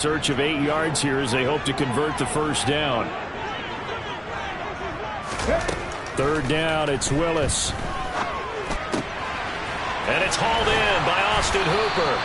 Search of 8 yards here as they hope to convert the first down. Third down, it's Willis. And it's hauled in by Austin Hooper.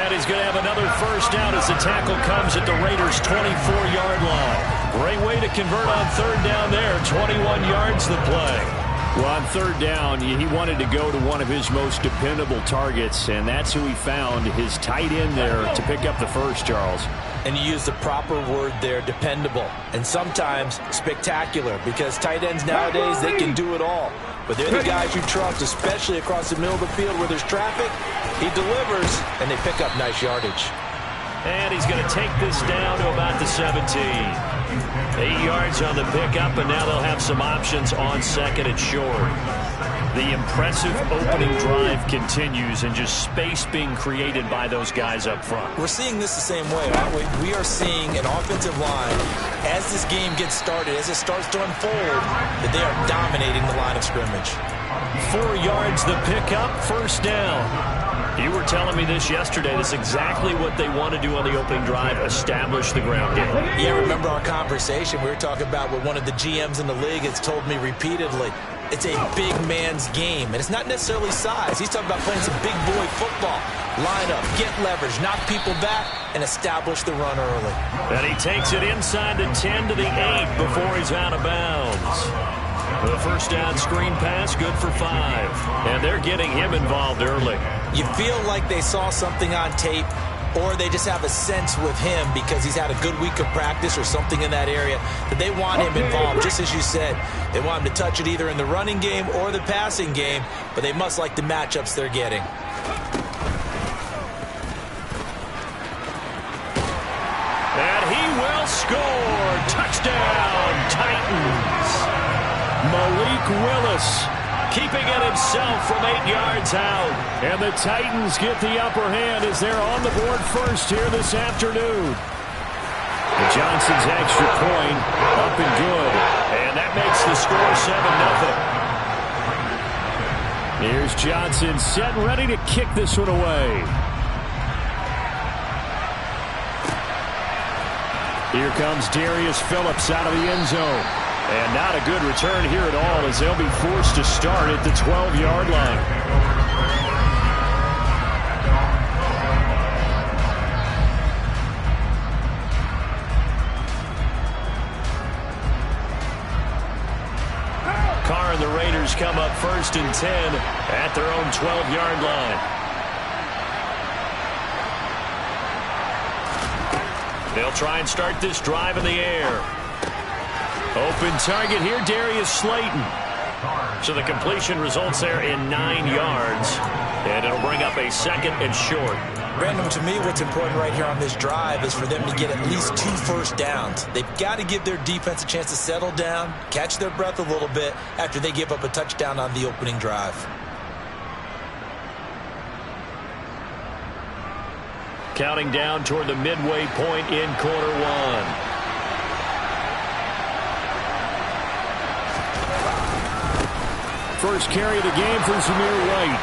And he's going to have another first down as the tackle comes at the Raiders' 24-yard line. Great way to convert on third down there. 21 yards the play. Well, on third down, he wanted to go to one of his most dependable targets, and that's who he found, his tight end there, to pick up the first, Charles. And you use the proper word there, dependable, and sometimes spectacular, because tight ends nowadays, they can do it all. But they're the guys you trust, especially across the middle of the field where there's traffic. He delivers, and they pick up nice yardage. And he's going to take this down to about the 17. 8 yards on the pickup, and now they'll have some options on second and short. The impressive opening drive continues, and just space being created by those guys up front. We're seeing this the same way, aren't we? We are seeing an offensive line, as this game gets started, as it starts to unfold, that they are dominating the line of scrimmage. 4 yards the pickup, first down. You were telling me this yesterday. This is exactly what they want to do on the opening drive, establish the ground game. Yeah, remember our conversation. We were talking about what one of the GMs in the league has told me repeatedly. It's a big man's game, and it's not necessarily size. He's talking about playing some big boy football. Line up, get leverage, knock people back, and establish the run early. And he takes it inside the 10 to the 8 before he's out of bounds. The first down screen pass, good for 5. And they're getting him involved early. You feel like they saw something on tape, or they just have a sense with him because he's had a good week of practice or something in that area that they want him involved, just as you said. They want him to touch it either in the running game or the passing game, but they must like the matchups they're getting. And he will score. Touchdown, Titans. Malik Willis keeping it himself from 8 yards out. And the Titans get the upper hand as they're on the board first here this afternoon. And Johnson's extra point up and good. And that makes the score 7-0. Here's Johnson set and ready to kick this one away. Here comes Darius Phillips out of the end zone. And not a good return here at all as they'll be forced to start at the 12-yard line. Carr and the Raiders come up first and 10 at their own 12-yard line. They'll try and start this drive in the air. Open target here, Darius Slayton. So the completion results there in 9 yards. And it'll bring up a second and short. Brandon, to me, what's important right here on this drive is for them to get at least 2 first downs. They've got to give their defense a chance to settle down, catch their breath a little bit after they give up a touchdown on the opening drive. Counting down toward the midway point in quarter one. First carry of the game for Zamir White.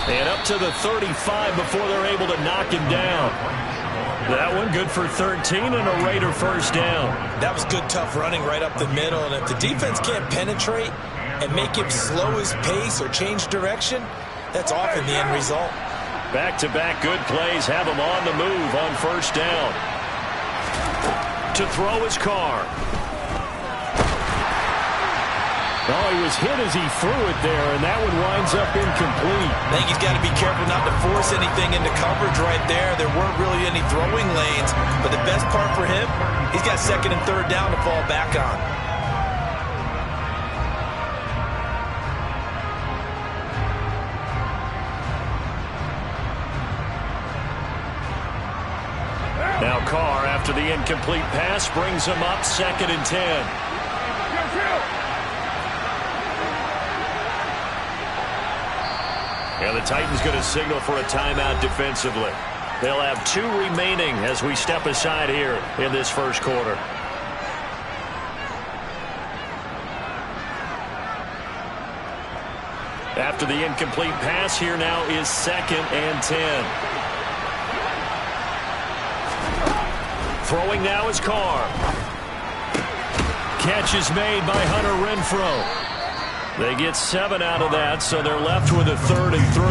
And up to the 35 before they're able to knock him down. That one good for 13 and a Raider first down. That was good, tough running right up the middle. And if the defense can't penetrate and make him slow his pace or change direction, that's often the end result. Back-to-back good plays have him on the move on first down. To throw his Carr. Oh, he was hit as he threw it there, and that one winds up incomplete. I think he's got to be careful not to force anything into coverage right there. There weren't really any throwing lanes, but the best part for him, he's got second and third down to fall back on. Now Carr, after the incomplete pass, brings him up second and 10. And the Titans going to signal for a timeout defensively. They'll have 2 remaining as we step aside here in this first quarter. After the incomplete pass, here now is second and 10. Throwing now is Carr. Catch is made by Hunter Renfrow. They get 7 out of that, so they're left with a 3rd and 3.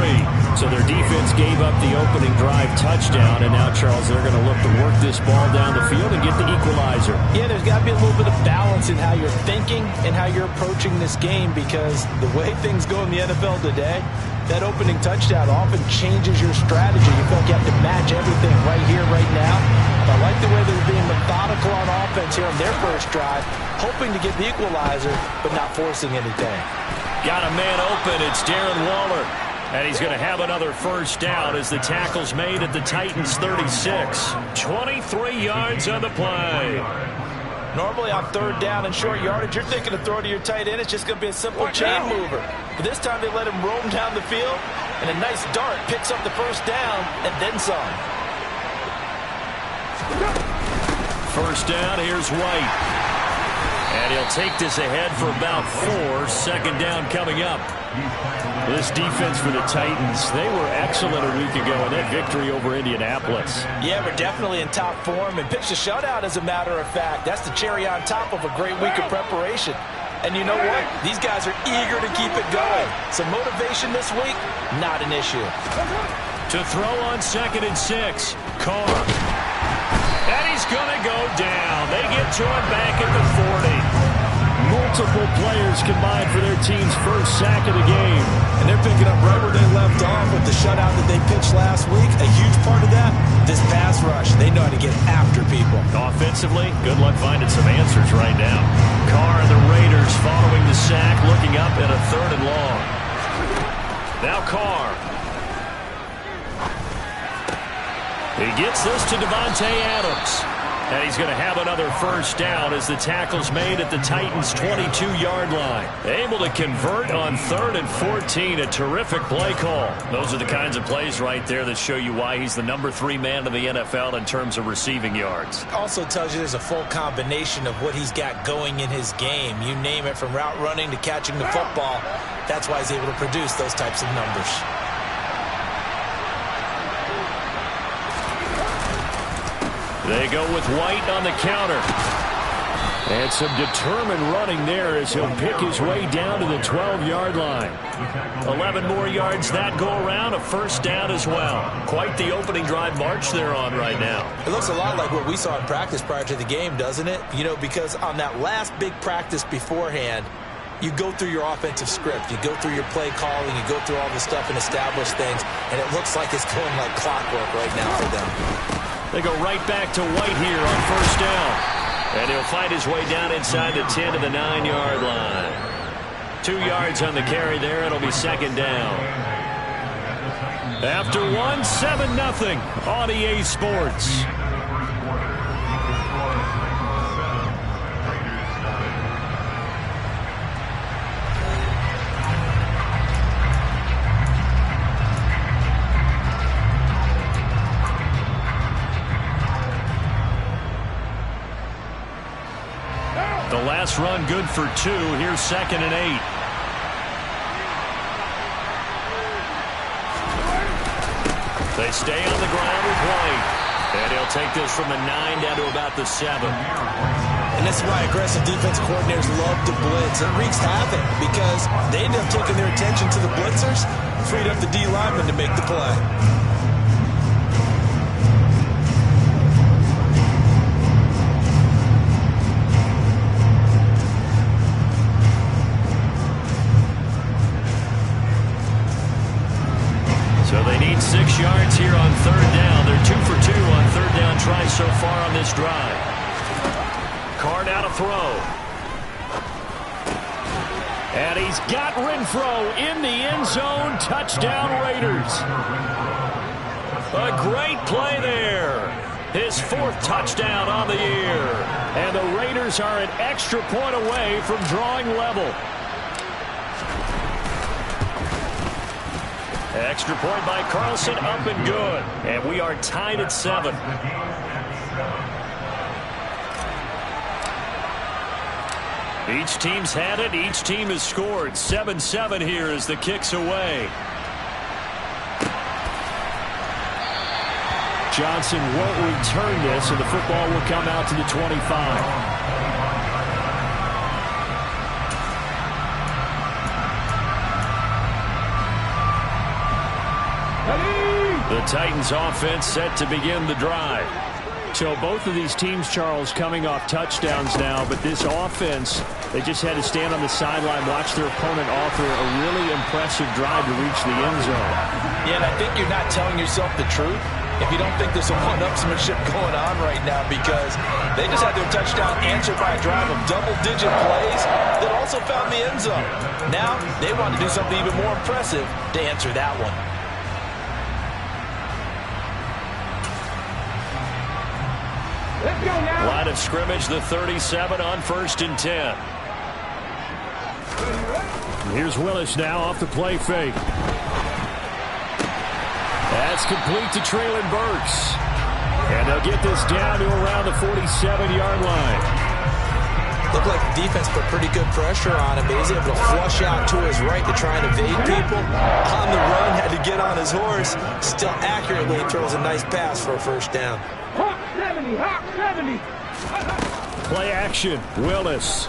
So their defense gave up the opening drive touchdown, and now, Charles, they're going to look to work this ball down the field and get the equalizer. Yeah, there's got to be a little bit of balance in how you're thinking and how you're approaching this game, because the way things go in the NFL today, that opening touchdown often changes your strategy. You feel like you have to match everything right here, right now. But I like the way they're being methodical on offense here on their first drive, hoping to get the equalizer, but not forcing anything. Got a man open. It's Darren Waller. And he's going to have another first down as the tackle's made at the Titans' 36. 23 yards on the play. Normally on 3rd down and short yardage, you're thinking of throwing to your tight end. It's just going to be a simple chain mover. But this time they let him roam down the field, and a nice dart picks up the first down and then some. First down, here's White. And he'll take this ahead for about 4. Second down coming up. This defense for the Titans, they were excellent a week ago in that victory over Indianapolis. Yeah, we're definitely in top form and pitched a shutout, as a matter of fact. That's the cherry on top of a great week of preparation. And you know what? These guys are eager to keep it going. So motivation this week, not an issue. To throw on 2nd and 6, Carr. And he's going to go down. They get to him back at the 40. Multiple players combined for their team's first sack of the game. And they're picking up right where they left off with the shutout that they pitched last week. A huge part of that, this pass rush. They know how to get after people. Offensively, good luck finding some answers right now. Carr and the Raiders following the sack, looking up at a 3rd and long. Now Carr. He gets this to Devontae Adams. And he's going to have another first down as the tackle's made at the Titans' 22-yard line. Able to convert on 3rd and 14. A terrific play call. Those are the kinds of plays right there that show you why he's the number 3 man in the NFL in terms of receiving yards. Also tells you there's a full combination of what he's got going in his game. You name it, from route running to catching the football. That's why he's able to produce those types of numbers. They go with White on the counter. And some determined running there as he'll pick his way down to the 12-yard line. 11 more yards that go around, a first down as well. Quite the opening drive march they're on right now. It looks a lot like what we saw in practice prior to the game, doesn't it? You know, because on that last big practice beforehand, you go through your offensive script. You go through your play calling. You go through all the stuff and establish things. And it looks like it's going like clockwork right now for them. They go right back to White here on first down. And he'll find his way down inside the 10 to the 9-yard line. 2 yards on the carry there. It'll be 2nd down. After 7-0 on EA Sports. The last run good for 2. Here's 2nd and 8. They stay on the ground with White. And he'll take this from the 9 down to about the 7. And this is why aggressive defense coordinators love to blitz. It wreaks havoc because they end up taking their attention to the blitzers, freed up the D lineman to make the play. So they need 6 yards here on 3rd down. They're 2 for 2 on 3rd down tries so far on this drive. Carr now to throw. And he's got Renfrow in the end zone. Touchdown Raiders. A great play there. His 4th touchdown on the year. And the Raiders are an extra point away from drawing level. Extra point by Carlson, up and good. And we are tied at 7. Each team's had it. Each team has scored. 7-7 here as the kick's away. Johnson won't return this, and the football will come out to the 25. The Titans offense set to begin the drive. So both of these teams, Charles, coming off touchdowns now, but this offense, they just had to stand on the sideline, watch their opponent offer a really impressive drive to reach the end zone. Yeah, and I think you're not telling yourself the truth if you don't think there's some one-upsmanship going on right now, because they just had their touchdown answered by a drive of double-digit plays that also found the end zone. Now they want to do something even more impressive to answer that one. Line of scrimmage, the 37 on 1st and 10. Here's Willis now off the play fake. That's complete to Treylon Burks. And they'll get this down to around the 47-yard line. Looked like the defense put pretty good pressure on him, but he's able to flush out to his right to try and evade people. On the run, had to get on his horse. Still accurately throws a nice pass for a first down. Hawk 70, Hawk 70. Play action, Willis.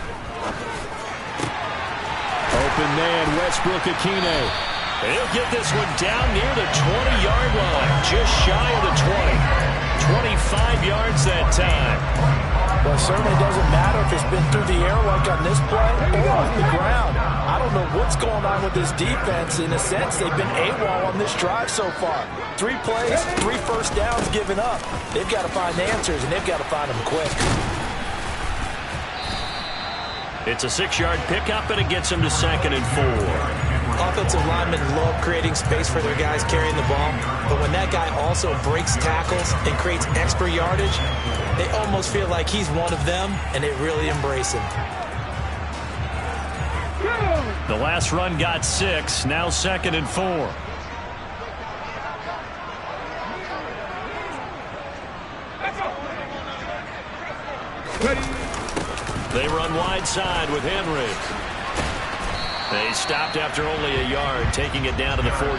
Open man, Westbrook-Ikhine. He'll get this one down near the 20-yard line, just shy of the 20. 25 yards that time. Well, it certainly doesn't matter if it's been through the air like on this play or on the ground. I don't know what's going on with this defense. In a sense, they've been AWOL on this drive so far. 3 plays, 3 first downs given up. They've got to find answers, and they've got to find them quick. It's a 6-yard pickup, and it gets them to 2nd and 4. Offensive linemen love creating space for their guys carrying the ball, but when that guy also breaks tackles and creates extra yardage, they almost feel like he's one of them, and they really embrace him. The last run got 6, now 2nd and 4. They run wide side with Henry. They stopped after only a yard, taking it down to the 14.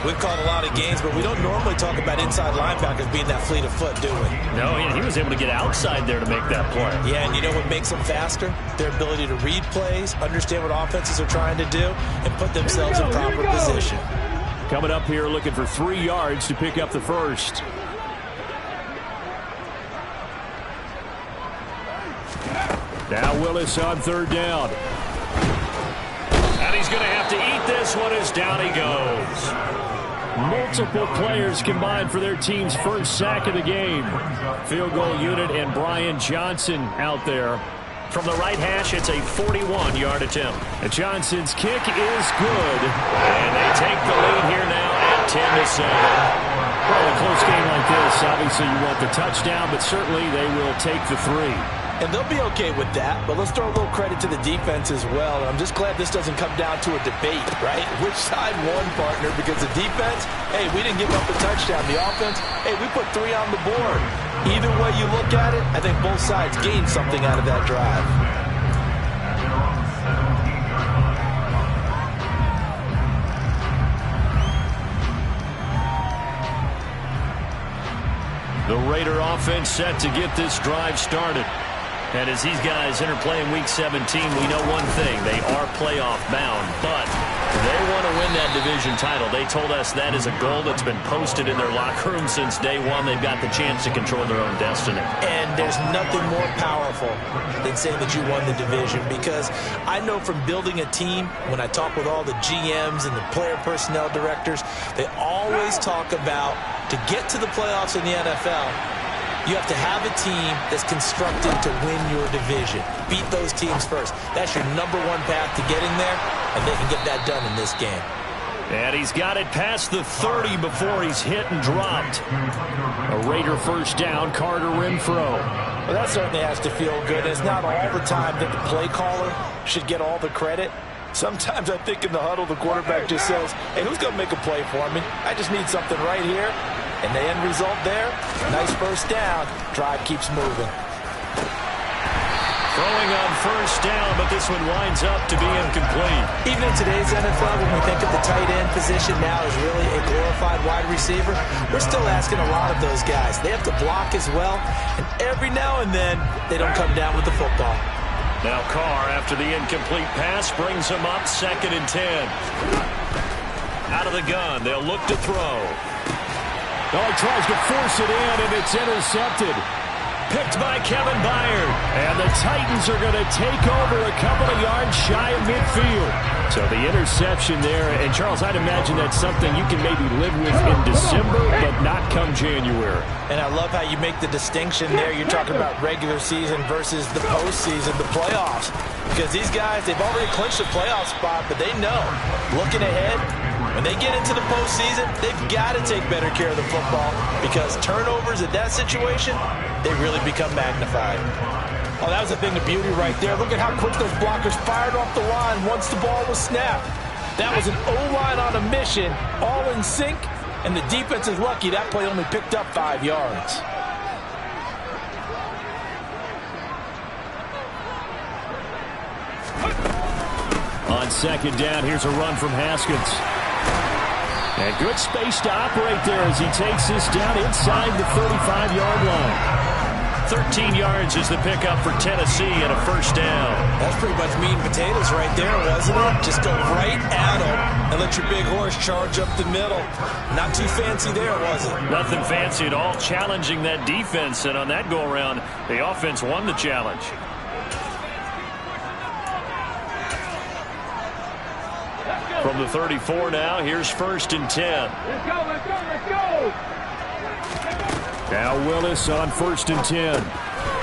We've called a lot of games, but we don't normally talk about inside linebackers being that fleet of foot, do we? No, he was able to get outside there to make that play. Yeah, and you know what makes them faster? Their ability to read plays, understand what offenses are trying to do, and put themselves in proper position. Coming up here looking for 3 yards to pick up the first. Now Willis on 3rd down. And he's going to have to eat this one as down he goes. Multiple players combined for their team's first sack of the game. Field goal unit and Brian Johnson out there. From the right hash, it's a 41-yard attempt. And Johnson's kick is good. And they take the lead here now at 10-7. Well, a close game like this, obviously you want the touchdown, but certainly they will take the 3. And they'll be okay with that, but let's throw a little credit to the defense as well. I'm just glad this doesn't come down to a debate, right? Which side won, partner? Because the defense, hey, we didn't give up a touchdown. The offense, hey, we put 3 on the board. Either way you look at it, I think both sides gained something out of that drive. The Raider offense set to get this drive started. And as these guys enter play in Week 17, we know one thing. They are playoff bound, but they want to win that division title. They told us that is a goal that's been posted in their locker room since day one. They've got the chance to control their own destiny. And there's nothing more powerful than saying that you won the division, because I know from building a team, when I talk with all the GMs and the player personnel directors, they always talk about to get to the playoffs in the NFL, you have to have a team that's constructed to win your division. Beat those teams first. That's your #1 path to getting there, and they can get that done in this game. And he's got it past the 30 before he's hit and dropped. A Raider first down, Carter Renfro. Well, that certainly has to feel good. It's not all the time that the play caller should get all the credit. Sometimes I think in the huddle, the quarterback just says, hey, who's going to make a play for me? I just need something right here. And the end result there, nice first down. Drive keeps moving. Throwing on first down, but this one winds up to be incomplete. Even in today's NFL, when we think of the tight end position now as really a glorified wide receiver, we're still asking a lot of those guys. They have to block as well, and every now and then, they don't come down with the football. Now Carr, after the incomplete pass, brings him up 2nd and 10. Out of the gun, they'll look to throw. Oh, he tries to force it in, and it's intercepted. Picked by Kevin Byard. And the Titans are going to take over a couple of yards shy of midfield. So the interception there, and Charles, I'd imagine that's something you can maybe live with in December, but not come January. And I love how you make the distinction there. You're talking about regular season versus the postseason, the playoffs. Because these guys, they've already clinched the playoff spot, but they know, looking ahead, when they get into the postseason, they've got to take better care of the football because turnovers in that situation, they really become magnified. Oh, that was a thing of beauty right there. Look at how quick those blockers fired off the line once the ball was snapped. That was an O-line on a mission, all in sync, and the defense is lucky that play only picked up 5 yards. On 2nd down, here's a run from Haskins. And good space to operate there as he takes this down inside the 35-yard line. 13 yards is the pickup for Tennessee and a first down. That's pretty much meat and potatoes right there, wasn't it? Just go right at him and let your big horse charge up the middle. Not too fancy there, was it? Nothing fancy at all, challenging that defense. And on that go-around, the offense won the challenge. From the 34 now, here's 1st and 10. Let's go, let's go, let's go! Now Willis on 1st and 10.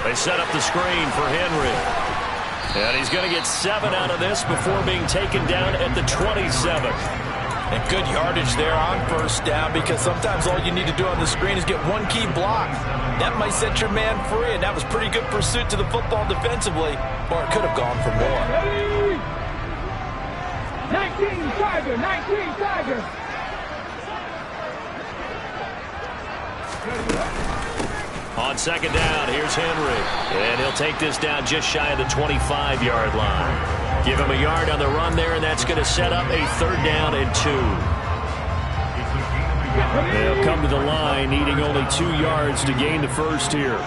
They set up the screen for Henry. And he's going to get 7 out of this before being taken down at the 27. And good yardage there on 1st down because sometimes all you need to do on the screen is get one key block. That might set your man free, and that was pretty good pursuit to the football defensively, or it could have gone for more. 19 Tiger, 19 Tiger. On 2nd down, here's Henry. And he'll take this down just shy of the 25-yard line. Give him a yard on the run there, and that's going to set up a 3rd down and 2. They'll come to the line, needing only 2 yards to gain the first here.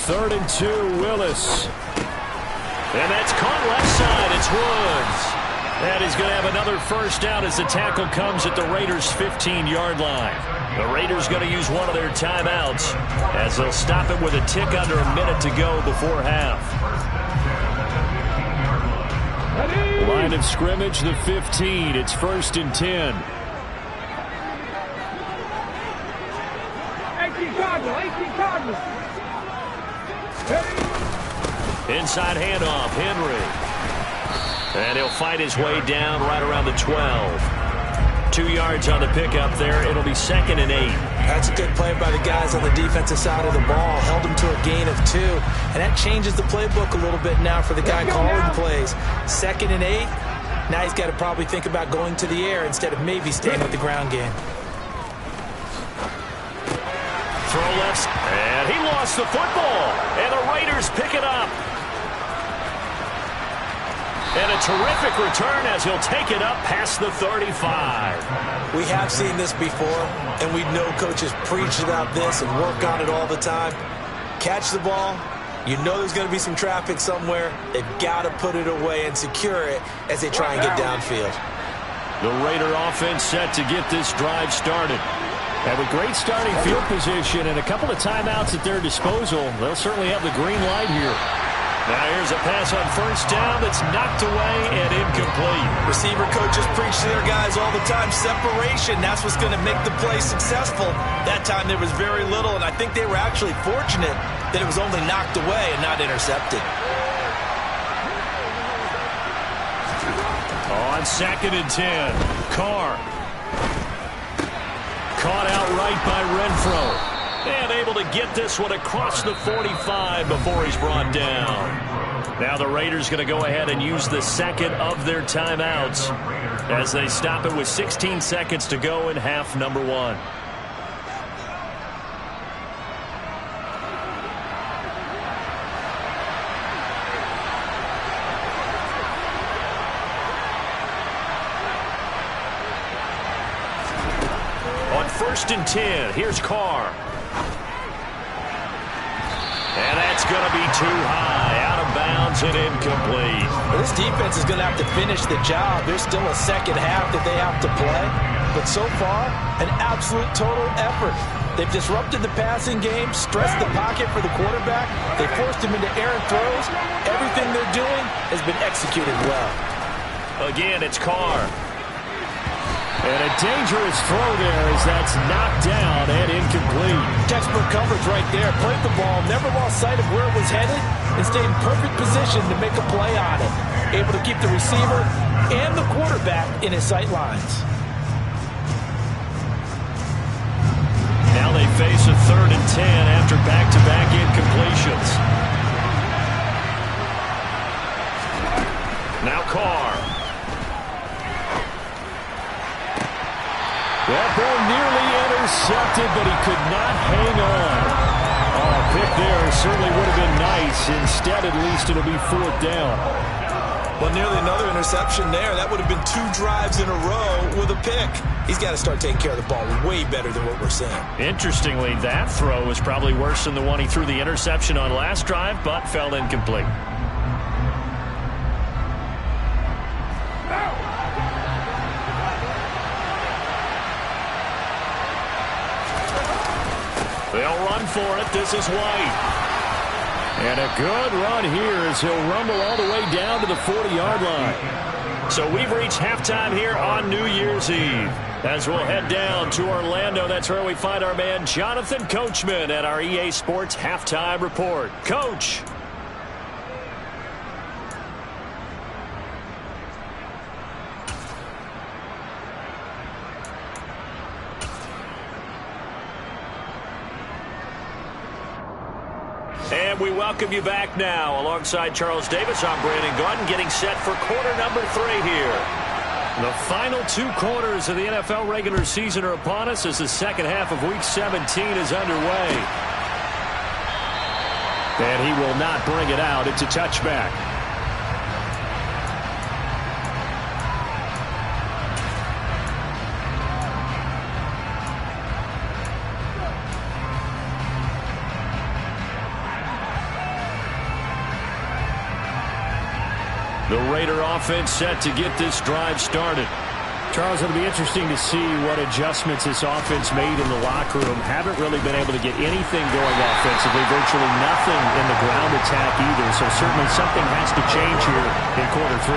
Third and 2, Willis. And that's caught left side. It's Woods. And he's going to have another first down as the tackle comes at the Raiders' 15-yard line. The Raiders going to use one of their timeouts as they'll stop it with a tick under a minute to go before half. Line of scrimmage, the 15. It's 1st and 10. 18 Cardinal, 18 Cardinal. Inside handoff, Henry. And he'll fight his way down right around the 12. 2 yards on the pickup there. It'll be 2nd and 8. That's a good play by the guys on the defensive side of the ball. Held him to a gain of 2. And that changes the playbook a little bit now for the guy calling the plays. 2nd and 8. Now he's got to probably think about going to the air instead of maybe staying with the ground game. Throw left. And he lost the football. And the Raiders pick it up. And a terrific return as he'll take it up past the 35. We have seen this before, and we know coaches preach about this and work on it all the time. Catch the ball. You know there's going to be some traffic somewhere. They've got to put it away and secure it as they try and get downfield. The Raider offense set to get this drive started. And with great starting field position and a couple of timeouts at their disposal, they'll certainly have the green light here. Now here's a pass on 1st down that's knocked away and incomplete. Receiver coaches preach to their guys all the time. Separation, that's what's going to make the play successful. That time there was very little, and I think they were actually fortunate that it was only knocked away and not intercepted. On 2nd and 10, Carr. Caught outright by Renfro. And able to get this one across the 45 before he's brought down. Now the Raiders going to go ahead and use the 2nd of their timeouts. as they stop it with 16 seconds to go in half number 1. On 1st and 10, here's Carr. And that's going to be too high, out of bounds and incomplete. Well, this defense is going to have to finish the job. There's still a second half that they have to play. But so far, an absolute total effort. They've disrupted the passing game, stressed the pocket for the quarterback. They forced him into errant throws. Everything they're doing has been executed well. Again, it's Carr. And a dangerous throw there as that's knocked down and incomplete. Textbook coverage right there. Played the ball, never lost sight of where it was headed, and stayed in perfect position to make a play on it. Able to keep the receiver and the quarterback in his sight lines. Now they face a 3rd and 10 after back-to-back incompletions. Now Carr. That ball nearly intercepted, but he could not hang on. Oh, a pick there certainly would have been nice. Instead, at least, it'll be 4th down. Well, nearly another interception there. That would have been 2 drives in a row with a pick. He's got to start taking care of the ball way better than what we're seeing. Interestingly, that throw was probably worse than the one he threw the interception on last drive, but fell incomplete. They'll run for it. This is White. And a good run here as he'll rumble all the way down to the 40-yard line. So we've reached halftime here on New Year's Eve. As we'll head down to Orlando, that's where we find our man Jonathan Coachman at our EA Sports Halftime Report. Coach. And we welcome you back now. Alongside Charles Davis, I'm Brandon Gaudin, getting set for quarter number 3 here. The final 2 quarters of the NFL regular season are upon us as the second half of Week 17 is underway. And he will not bring it out. It's a touchback. The Raider offense set to get this drive started. Charles, it'll be interesting to see what adjustments this offense made in the locker room. Haven't really been able to get anything going offensively, virtually nothing in the ground attack either. So certainly something has to change here in quarter 3.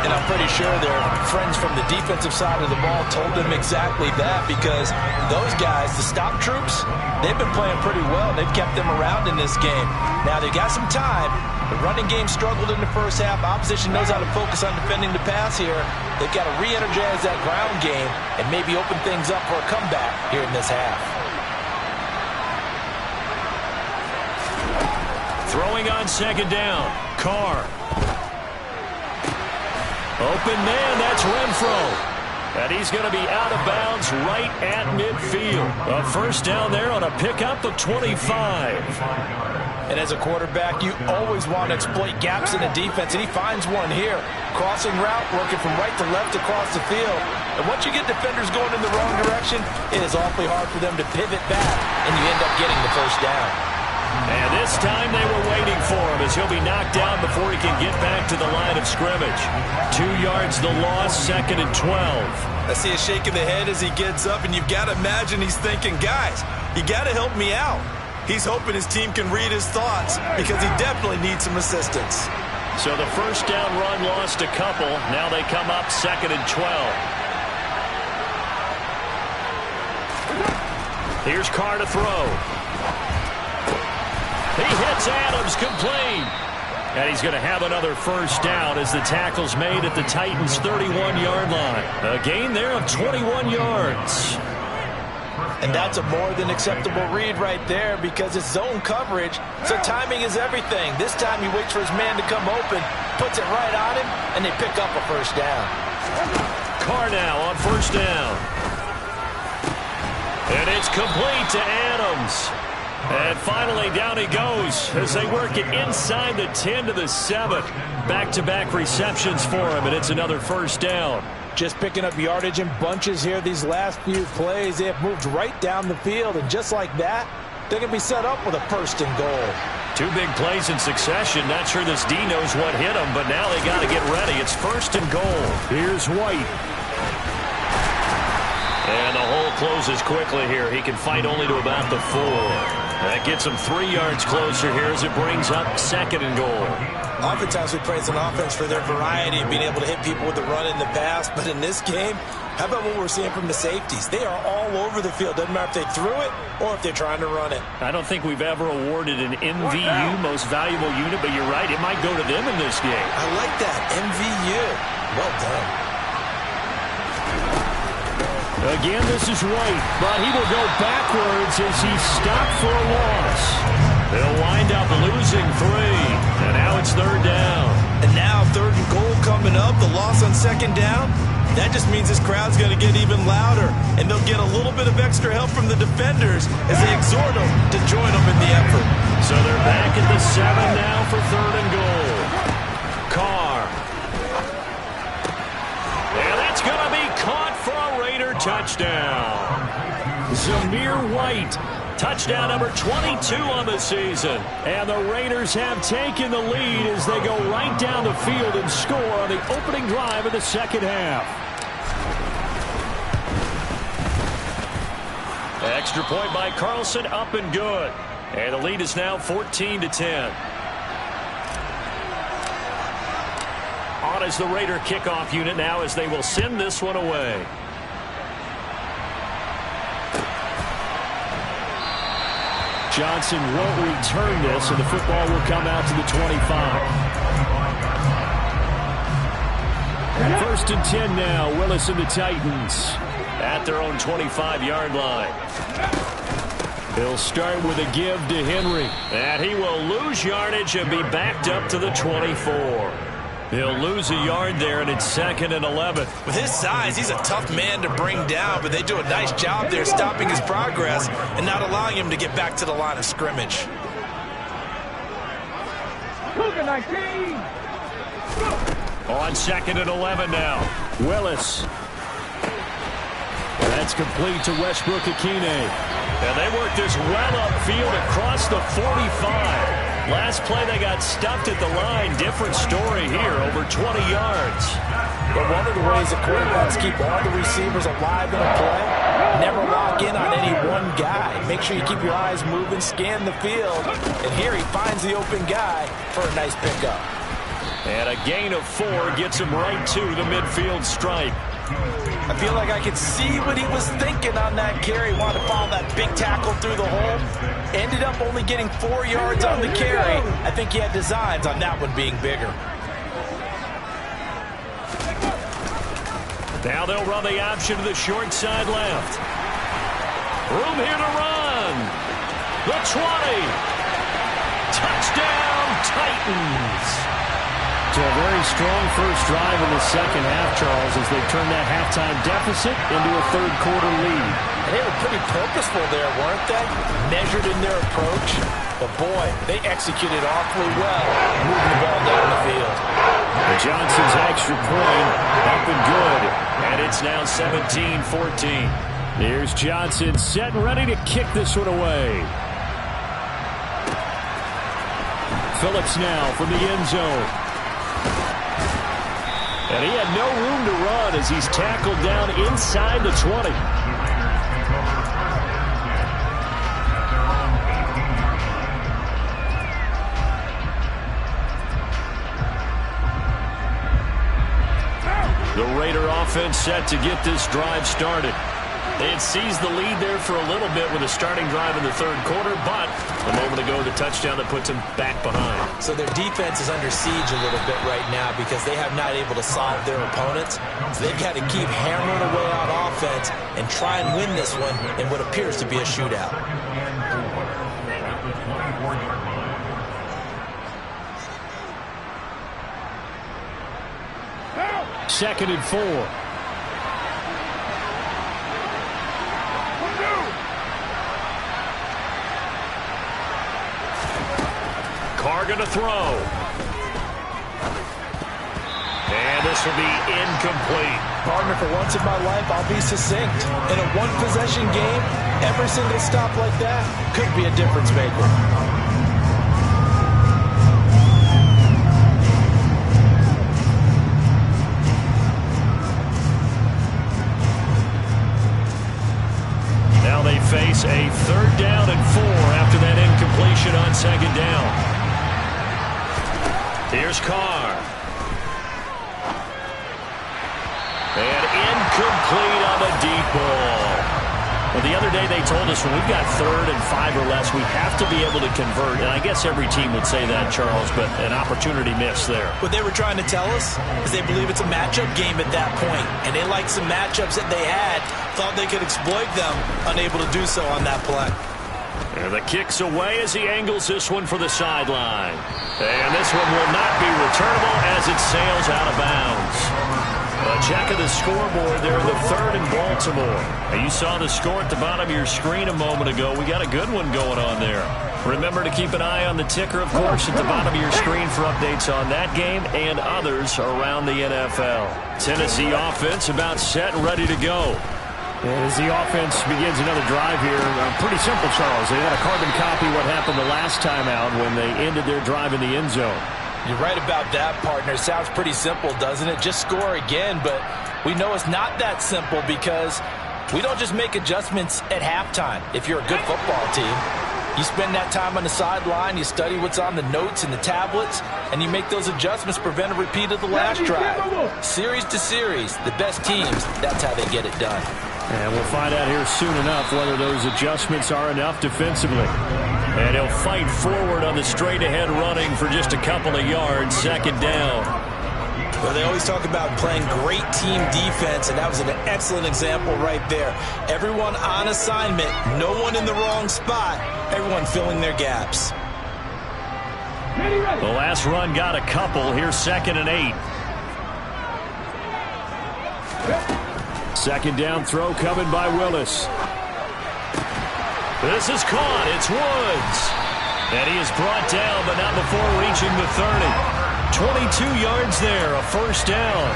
And I'm pretty sure their friends from the defensive side of the ball told them exactly that, because those guys, the stop troops, they've been playing pretty well. They've kept them around in this game. Now they've got some time. The running game struggled in the first half. Opposition knows how to focus on defending the pass here. They've got to re-energize that ground game and maybe open things up for a comeback here in this half. Throwing on second down. Carr. Open man, that's Renfro. And he's going to be out of bounds right at midfield. A first down there on a pickup of 25. And as a quarterback, you always want to exploit gaps in the defense, and he finds one here. Crossing route, working from right to left across the field. And once you get defenders going in the wrong direction, it is awfully hard for them to pivot back, and you end up getting the first down. And this time they were waiting for him as he'll be knocked down before he can get back to the line of scrimmage. 2 yards the loss, 2nd and 12. I see a shake of the head as he gets up, and you've got to imagine he's thinking, guys, you got to help me out. He's hoping his team can read his thoughts because he definitely needs some assistance. So the first down run lost a couple. Now they come up 2nd and 12. Here's Carr to throw. He hits Adams, complete. And he's going to have another first down as the tackle's made at the Titans' 31-yard line. A gain there of 21 yards. And that's a more than acceptable read right there because it's zone coverage, so timing is everything. This time he waits for his man to come open, puts it right on him, and they pick up a first down. Carr now on first down. And it's complete to Adams. And finally, down he goes as they work it inside the 10 to the 7. Back-to-back receptions for him, and it's another first down. Just picking up yardage in bunches here these last few plays. They have moved right down the field, and just like that, they can be set up with a first and goal. 2 big plays in succession. Not sure this D knows what hit him, but now they got to get ready. It's first and goal. Here's White. And the hole closes quickly here. He can fight only to about the 4. That gets him 3 yards closer here as it brings up second and goal. Oftentimes we praise an offense for their variety of being able to hit people with the run in the pass, but in this game, how about what we're seeing from the safeties? They are all over the field. Doesn't matter if they threw it or if they're trying to run it. I don't think we've ever awarded an MVU, most valuable unit, but you're right, it might go to them in this game. I like that, MVU. Well done. Again, this is White, but he will go backwards as he's stopped for a loss. They'll wind up losing 3, and now it's third down. And now third and goal coming up, the loss on second down. That just means this crowd's going to get even louder, and they'll get a little bit of extra help from the defenders as they exhort them to join them in the effort. So they're back at the 7 now for third and goal. Carr. And that's going to be caught for a Raider touchdown. Zamir White. Touchdown number 22 on the season. And the Raiders have taken the lead as they go right down the field and score on the opening drive of the second half. Extra point by Carlson, up and good. And the lead is now 14-10. On is the Raider kickoff unit now as they will send this one away. Johnson won't return this, and the football will come out to the 25. First and 10 now. Willis and the Titans at their own 25-yard line. He'll start with a give to Henry. And he will lose yardage and be backed up to the 24. He'll lose a yard there, and it's 2nd and 11. With his size, he's a tough man to bring down, but they do a nice job there stopping his progress and not allowing him to get back to the line of scrimmage. Cougar 19. On 2nd and 11 now. Willis. That's complete to Westbrook-Ikhine. And they work this well upfield across the 45. Last play, they got stuffed at the line. Different story here, over 20 yards. But one of the ways that quarterbacks keep all the receivers alive in a play, never lock in on any one guy. Make sure you keep your eyes moving, scan the field. And here he finds the open guy for a nice pickup. And a gain of 4 gets him right to the midfield stripe. I feel like I could see what he was thinking on that carry. Wanted to follow that big tackle through the hole. Ended up only getting 4 yards on the carry. I think he had designs on that one being bigger. Now they'll run the option to the short side left. Room here to run. The 20. Touchdown, Titans. So a very strong first drive in the second half, Charles, as they turn that halftime deficit into a third-quarter lead. And they were pretty purposeful there, weren't they? Measured in their approach. But, boy, they executed awfully well, moving the ball down the field. And Johnson's extra point up and good. And it's now 17-14. Here's Johnson set and ready to kick this one away. Phillips now from the end zone. And he had no room to run as he's tackled down inside the 20. The Raider offense set to get this drive started. They had seized the lead there for a little bit with a starting drive in the third quarter, but a moment ago, the touchdown that puts them back behind. So their defense is under siege a little bit right now because they have not able to solve their opponents. So they've got to keep hammering away on offense and try and win this one in what appears to be a shootout. Second and 4. Carr going to throw. And this will be incomplete. Partner, for once in my life, I'll be succinct. In a one-possession game, every single stop like that could be a difference maker. Now they face a 3rd down and 4 after that incompletion on 2nd down. Here's Carr. And incomplete on the deep ball. Well, the other day they told us when we've got 3rd and 5 or less, we have to be able to convert. And I guess every team would say that, Charles, but an opportunity missed there. What they were trying to tell us is they believe it's a matchup game at that point. And they liked some matchups that they had, thought they could exploit them, unable to do so on that play. And the kick's away as he angles this one for the sideline. And this one will not be returnable as it sails out of bounds. A check of the scoreboard there in the 3rd in Baltimore. Now, you saw the score at the bottom of your screen a moment ago. We got a good one going on there. Remember to keep an eye on the ticker, of course, at the bottom of your screen for updates on that game and others around the NFL. Tennessee offense about set and ready to go. And as the offense begins another drive here, pretty simple, Charles. They got a carbon copy what happened the last time out when they ended their drive in the end zone. You're right about that, partner. Sounds pretty simple, doesn't it? Just score again, but we know it's not that simple because we don't just make adjustments at halftime. If you're a good football team, you spend that time on the sideline, you study what's on the notes and the tablets, and you make those adjustments to prevent a repeat of the last drive. Series to series, the best teams, that's how they get it done. And we'll find out here soon enough whether those adjustments are enough defensively. And he'll fight forward on the straight-ahead running for just a couple of yards, 2nd down. Well, they always talk about playing great team defense, and that was an excellent example right there. Everyone on assignment, no one in the wrong spot, everyone filling their gaps. The last run got a couple. Here's 2nd and 8. 2nd down throw coming by Willis. This is caught. It's Woods. And he is brought down, but not before reaching the 30. 22 yards there, a 1st down.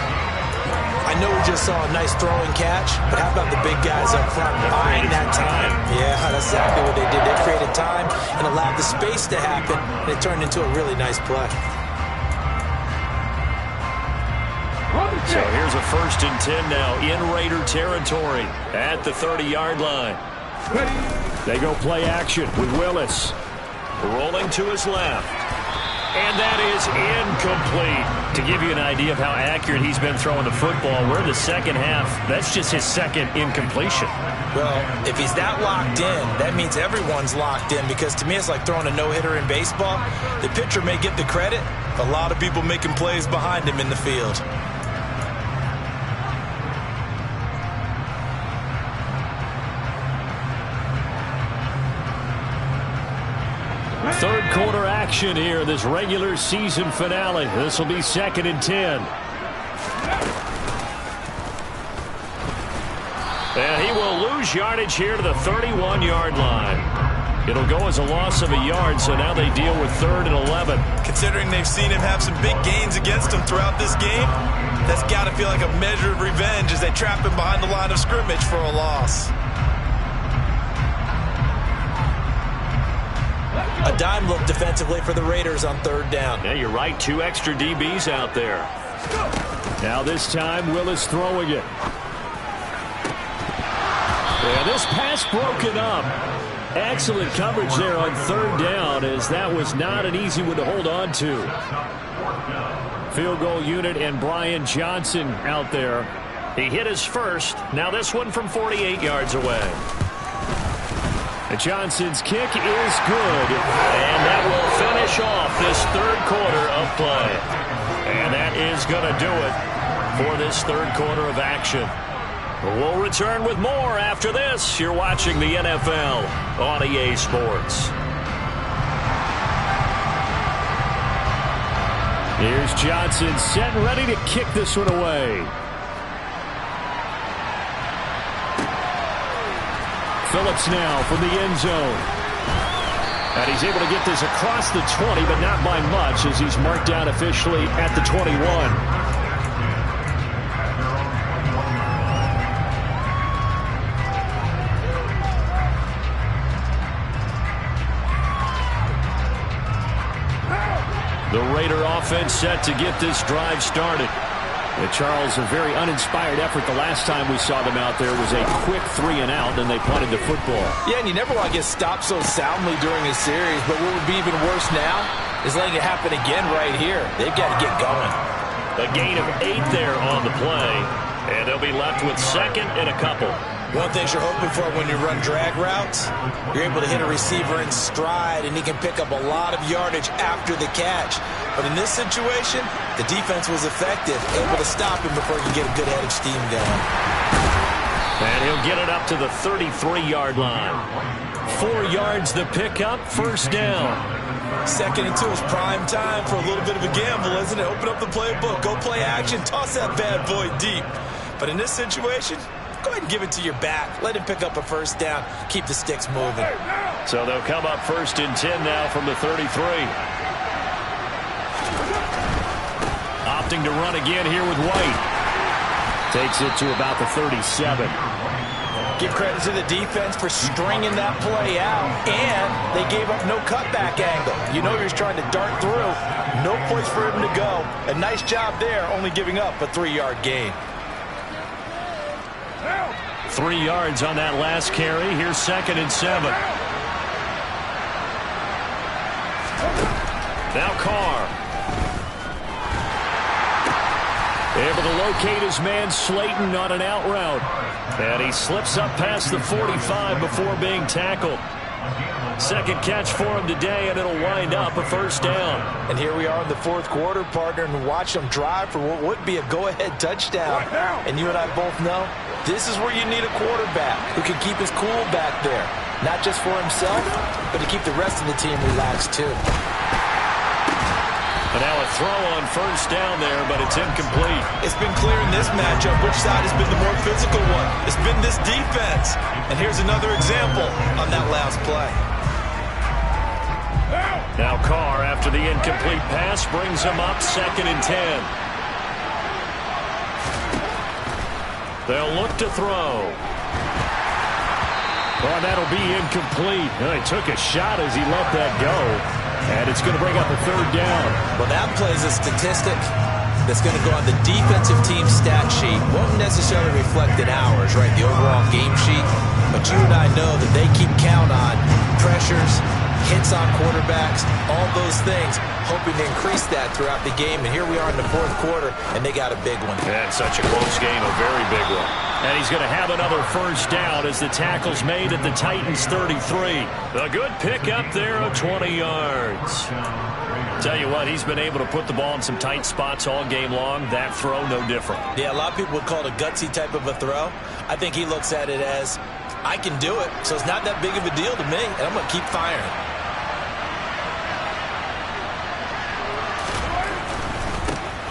I know we just saw a nice throwing catch, but how about the big guys up front buying that time? Yeah, that's exactly what they did. They created time and allowed the space to happen, and it turned into a really nice play. So here's a 1st and 10 now in Raider territory at the 30-yard line. They go play action with Willis. Rolling to his left. And that is incomplete. To give you an idea of how accurate he's been throwing the football, we're in the 2nd half. That's just his 2nd incompletion. Well, if he's that locked in, that means everyone's locked in, because to me it's like throwing a no-hitter in baseball. The pitcher may get the credit, a lot of people making plays behind him in the field. Third quarter action here, this regular season finale. This will be 2nd and 10. And he will lose yardage here to the 31-yard line. It'll go as a loss of a yard, so now they deal with 3rd and 11. Considering they've seen him have some big gains against him throughout this game, that's got to feel like a measure of revenge as they trap him behind the line of scrimmage for a loss. A dime look defensively for the Raiders on 3rd down. Yeah, you're right. 2 extra DBs out there. Now this time, Willis throwing it. Yeah, this pass broken up. Excellent coverage there on 3rd down, as that was not an easy one to hold on to. Field goal unit and Brian Johnson out there. He hit his first. Now this one from 48 yards away. Johnson's kick is good. And that will finish off this 3rd quarter of play. And that is going to do it for this 3rd quarter of action. We'll return with more after this. You're watching the NFL on EA Sports. Here's Johnson set and ready to kick this one away. Phillips now from the end zone. And he's able to get this across the 20, but not by much, as he's marked down officially at the 21. The Raider offense set to get this drive started. And Charles, a very uninspired effort the last time we saw them out there was a quick 3-and-out, and they punted the football. Yeah, and you never want to get stopped so soundly during a series, but what would be even worse now is letting it happen again right here. They've got to get going. A gain of 8 there on the play, and they'll be left with second and a couple. One thing you're hoping for when you run drag routes, you're able to hit a receiver in stride, and he can pick up a lot of yardage after the catch. But in this situation, the defense was effective, able to stop him before he could get a good head of steam going. And he'll get it up to the 33-yard line. 4 yards the pickup, first down. 2nd and 2 is prime time for a little bit of a gamble, isn't it? Open up the playbook, go play action, toss that bad boy deep. But in this situation, go ahead and give it to your back. Let him pick up a first down. Keep the sticks moving. So they'll come up 1st and 10 now from the 33. Opting to run again here with White. Takes it to about the 37. Give credit to the defense for stringing that play out. And they gave up no cutback angle. You know he was trying to dart through. No place for him to go. A nice job there, only giving up a 3-yard gain. 3 yards on that last carry. Here's 2nd and 7. Now Carr. Able to locate his man Slayton on an out route. And he slips up past the 45 before being tackled. Second catch for him today, and it'll wind up a first down. And here we are in the 4th quarter, partner, and watch them drive for what would be a go-ahead touchdown. And you and I both know this is where you need a quarterback who can keep his cool back there. Not just for himself, but to keep the rest of the team relaxed too. And now a throw on first down there, but it's incomplete. It's been clear in this matchup which side has been the more physical one. It's been this defense. And here's another example on that last play. Now Carr, after the incomplete pass, brings him up 2nd and 10. They'll look to throw. Oh, that'll be incomplete. Oh, he took a shot as he let that go. And it's going to bring up a 3rd down. Well, that plays a statistic that's going to go on the defensive team stat sheet. Won't necessarily reflect in ours, right, the overall game sheet. But you and I know that they keep count on pressures, hits on quarterbacks, all those things, hoping to increase that throughout the game. And here we are in the 4th quarter, and they got a big one. And such a close game, a very big one. And he's going to have another first down as the tackle's made at the Titans' 33. A good pickup there of 20 yards. Tell you what, he's been able to put the ball in some tight spots all game long. That throw, no different. Yeah, a lot of people would call it a gutsy type of a throw. I think he looks at it as, I can do it, so it's not that big of a deal to me, and I'm going to keep firing.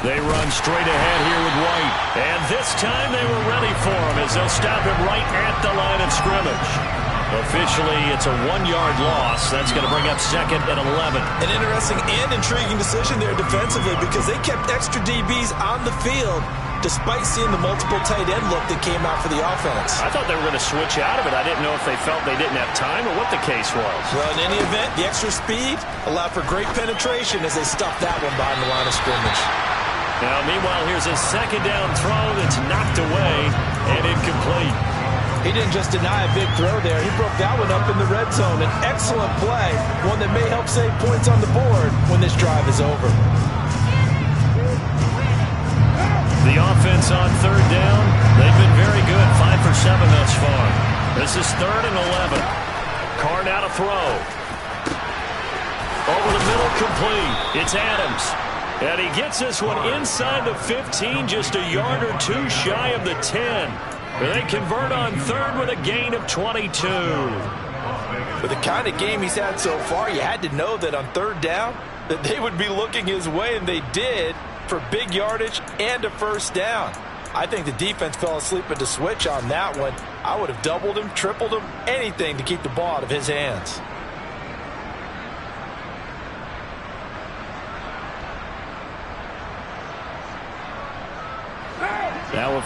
They run straight ahead here with White. And this time they were ready for him as they'll stop him right at the line of scrimmage. Officially, it's a 1-yard loss. That's going to bring up 2nd and 11. An interesting and intriguing decision there defensively because they kept extra DBs on the field despite seeing the multiple tight end look that came out for the offense. I thought they were going to switch out of it. I didn't know if they felt they didn't have time or what the case was. Well, in any event, the extra speed allowed for great penetration as they stuffed that one behind the line of scrimmage. Now, meanwhile, here's a 2nd down throw that's knocked away and incomplete. He didn't just deny a big throw there. He broke that one up in the red zone. An excellent play, one that may help save points on the board when this drive is over. The offense on 3rd down, they've been very good, 5 for 7 thus far. This is 3rd and 11. Carr now to throw. Over the middle, complete. It's Adams. And he gets this one inside the 15, just a yard or 2 shy of the 10. They convert on 3rd with a gain of 22. With the kind of game he's had so far, you had to know that on 3rd down that they would be looking his way, and they did, for big yardage and a first down. I think the defense fell asleep at the switch on that one. I would have doubled him, tripled him, anything to keep the ball out of his hands.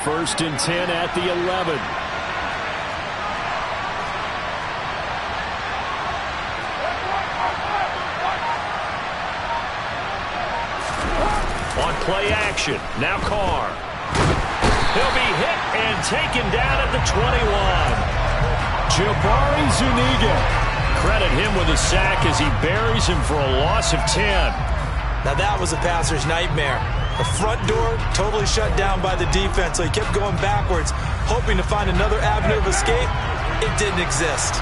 1st and 10 at the 11. On play action, now Carr. He'll be hit and taken down at the 21. Jabari Zuniga. Credit him with a sack as he buries him for a loss of 10. Now that was a passer's nightmare. The front door totally shut down by the defense, so he kept going backwards, hoping to find another avenue of escape. It didn't exist.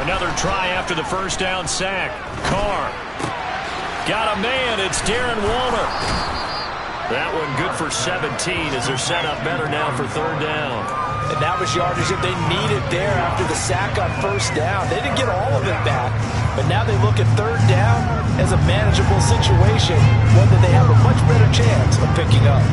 Another try after the first down sack. Carr. Got a man. It's Darren Waller. That one good for 17 as they're set up better now for 3rd down. And that was yardage that they needed there after the sack on 1st down. They didn't get all of it back, but now they look at 3rd down as a manageable situation, one that they have a much better chance of picking up.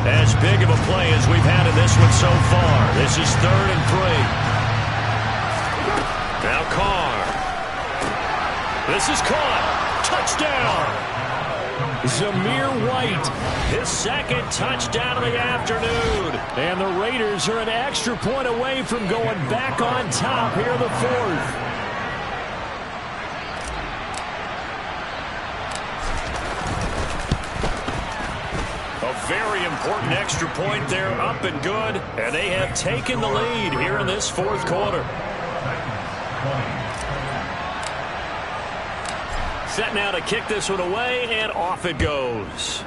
As big of a play as we've had in this one so far. This is 3rd and 3. Now Carr. This is caught. Touchdown. Zamir White. His 2nd touchdown of the afternoon. And the Raiders are an extra point away from going back on top here in the 4th. Very important extra point there, up and good. And they have taken the lead here in this 4th quarter. Set now to kick this one away, and off it goes.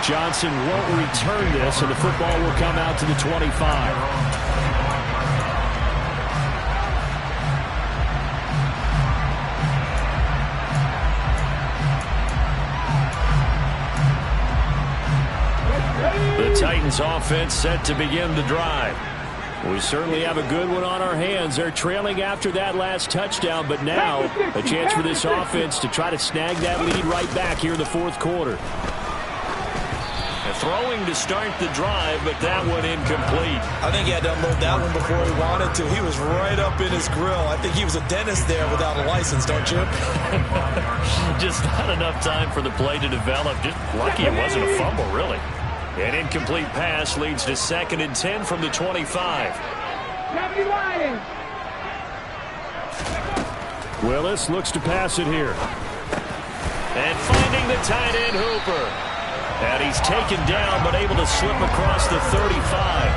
Johnson won't return this, and the football will come out to the 25. The Titans offense set to begin the drive. We certainly have a good one on our hands. They're trailing after that last touchdown, but now a chance for this offense to try to snag that lead right back here in the 4th quarter. Throwing to start the drive, but that one incomplete. I think he had to unload that one before he wanted to. He was right up in his grill. I think he was a dentist there without a license, don't you? Just not enough time for the play to develop. Just lucky it wasn't a fumble, really. An incomplete pass leads to 2nd and 10 from the 25. Willis looks to pass it here. And finding the tight end Hooper. And he's taken down but able to slip across the 35.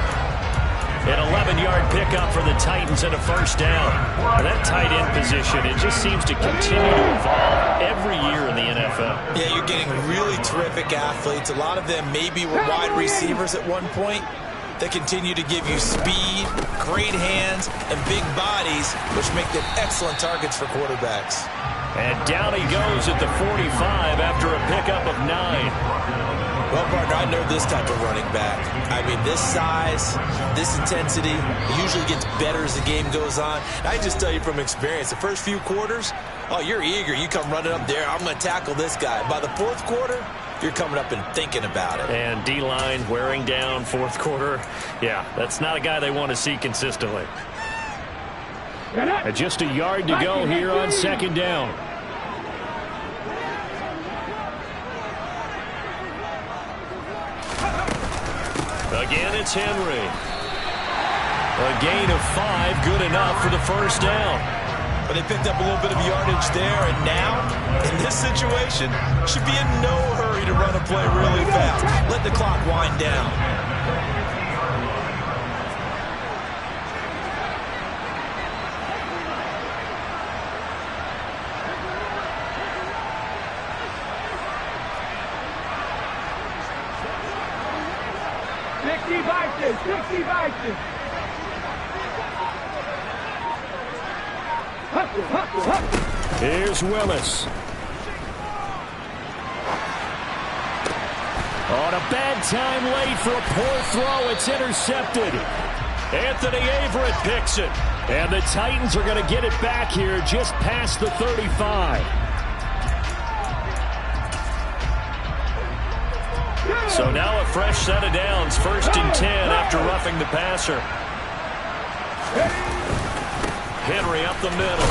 An 11-yard pickup for the Titans and a 1st down. Now that tight end position, it just seems to continue to evolve every year in the NFL. Yeah, you're getting really terrific athletes. A lot of them maybe were wide receivers at one point. They continue to give you speed, great hands, and big bodies, which make them excellent targets for quarterbacks. And down he goes at the 45 after a pickup of 9. Well, partner, I know this type of running back. I mean, this size, this intensity, it usually gets better as the game goes on. And I just tell you from experience, the first few quarters, oh, you're eager. You come running up there, I'm going to tackle this guy. By the 4th quarter, you're coming up and thinking about it. And D-line wearing down 4th quarter. Yeah, that's not a guy they want to see consistently. And just a yard to go here on 2nd down. Again, it's Henry. A gain of 5, good enough for the 1st down. But they picked up a little bit of yardage there, and now, in this situation, should be in no hurry to run a play really fast. Let the clock wind down. Here's Willis. On a bad time late for a poor throw. It's intercepted. Anthony Averett picks it. And the Titans are going to get it back here just past the 35. So now a fresh set of downs, 1st and 10 after roughing the passer. Henry up the middle.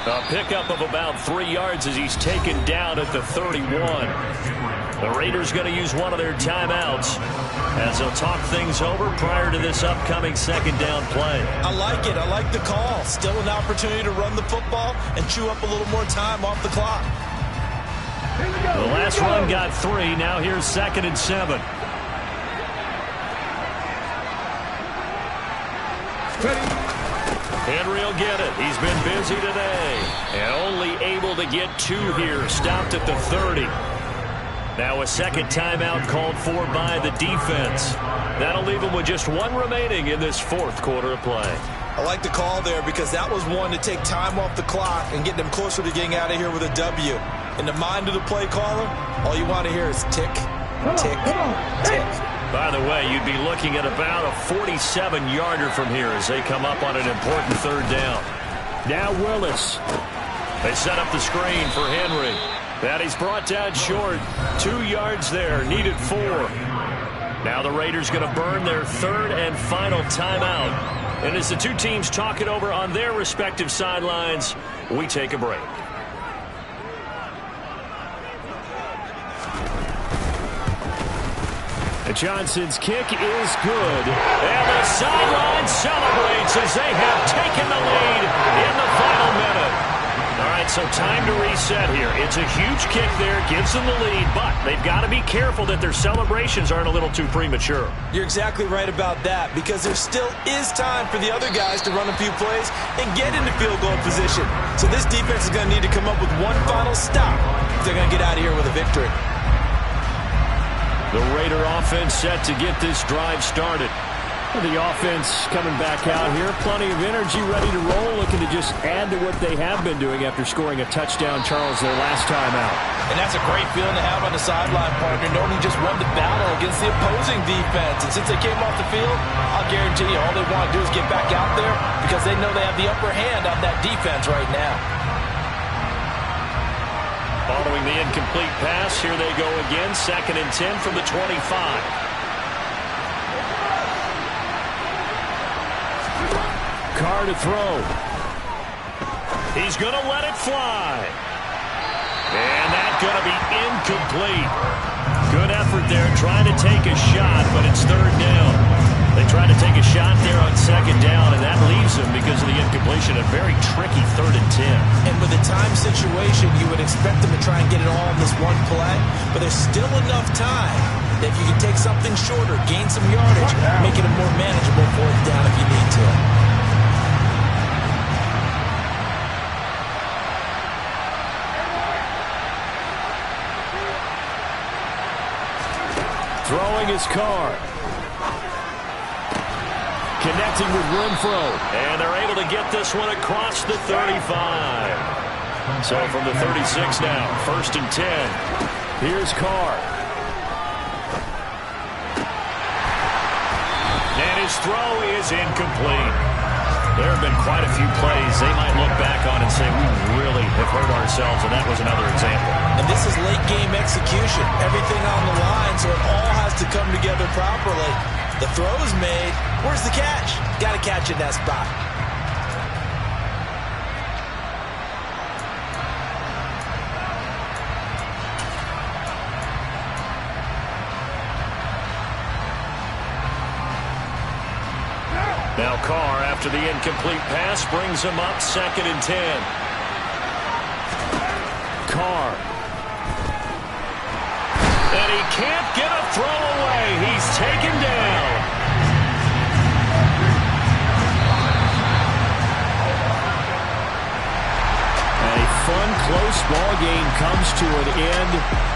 A pickup of about 3 yards as he's taken down at the 31. The Raiders going to use one of their timeouts as they'll talk things over prior to this upcoming 2nd down play. I like it. I like the call. Still an opportunity to run the football and chew up a little more time off the clock. The last run got 3. Now here's 2nd and 7. Henry will get it. He's been busy today and only able to get 2 here. Stopped at the 30. Now a 2nd timeout called for by the defense. That'll leave him with just 1 remaining in this 4th quarter of play. I like the call there because that was one to take time off the clock and get them closer to getting out of here with a W. In the mind of the play caller, all you want to hear is tick, tick, tick. By the way, you'd be looking at about a 47-yarder from here as they come up on an important 3rd down. Now Willis. They set up the screen for Henry. That he's brought down short. 2 yards there. Needed 4. Now the Raiders going to burn their 3rd and final timeout. And as the two teams talk it over on their respective sidelines, we take a break. Johnson's kick is good. And the sideline celebrates as they have taken the lead in the final minute. All right, so time to reset here. It's a huge kick there, gives them the lead, but they've got to be careful that their celebrations aren't a little too premature. You're exactly right about that because there still is time for the other guys to run a few plays and get into field goal position. So this defense is going to need to come up with one final stop if they're going to get out of here with a victory. The Raider offense set to get this drive started. The offense coming back out here. Plenty of energy, ready to roll, looking to just add to what they have been doing after scoring a touchdown, Charles, their last time out. And that's a great feeling to have on the sideline, partner, knowing you just won the battle against the opposing defense. And since they came off the field, I'll guarantee you all they want to do is get back out there because they know they have the upper hand on that defense right now. Following the incomplete pass, here they go again. 2nd and 10 from the 25. Carr to throw. He's going to let it fly. And that's going to be incomplete. Good effort there trying to take a shot, but it's 3rd down. They tried to take a shot there on 2nd down, and that leaves them because of the incompletion. A very tricky 3rd and 10. And with a time situation, you would expect them to try and get it all in this one play, but there's still enough time that if you can take something shorter, gain some yardage, make it a more manageable 4th down if you need to. Throwing his Carr. Connecting with Renfro. And they're able to get this one across the 35. So from the 36 now, 1st and 10. Here's Carr. And his throw is incomplete. There have been quite a few plays they might look back on and say, we really have hurt ourselves, and that was another example. And this is late game execution. Everything on the line, so it all has to come together properly. The throw is made. Where's the catch? Got to catch in that spot. Now Carr, after the incomplete pass, brings him up 2nd and 10. Carr. And he can't get a throw away. He's taken down. A fun, close ball game comes to an end.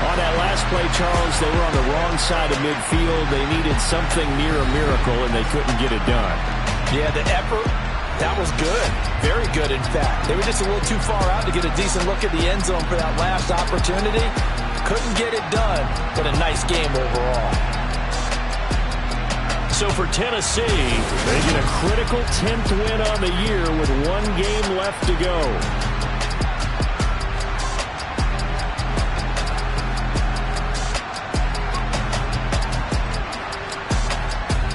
On that last play, Charles, they were on the wrong side of midfield. They needed something near a miracle, and they couldn't get it done. Yeah, the effort, that was good. Very good, in fact. They were just a little too far out to get a decent look at the end zone for that last opportunity. Couldn't get it done, but a nice game overall. So for Tennessee, they get a critical 10th win on the year with 1 game left to go.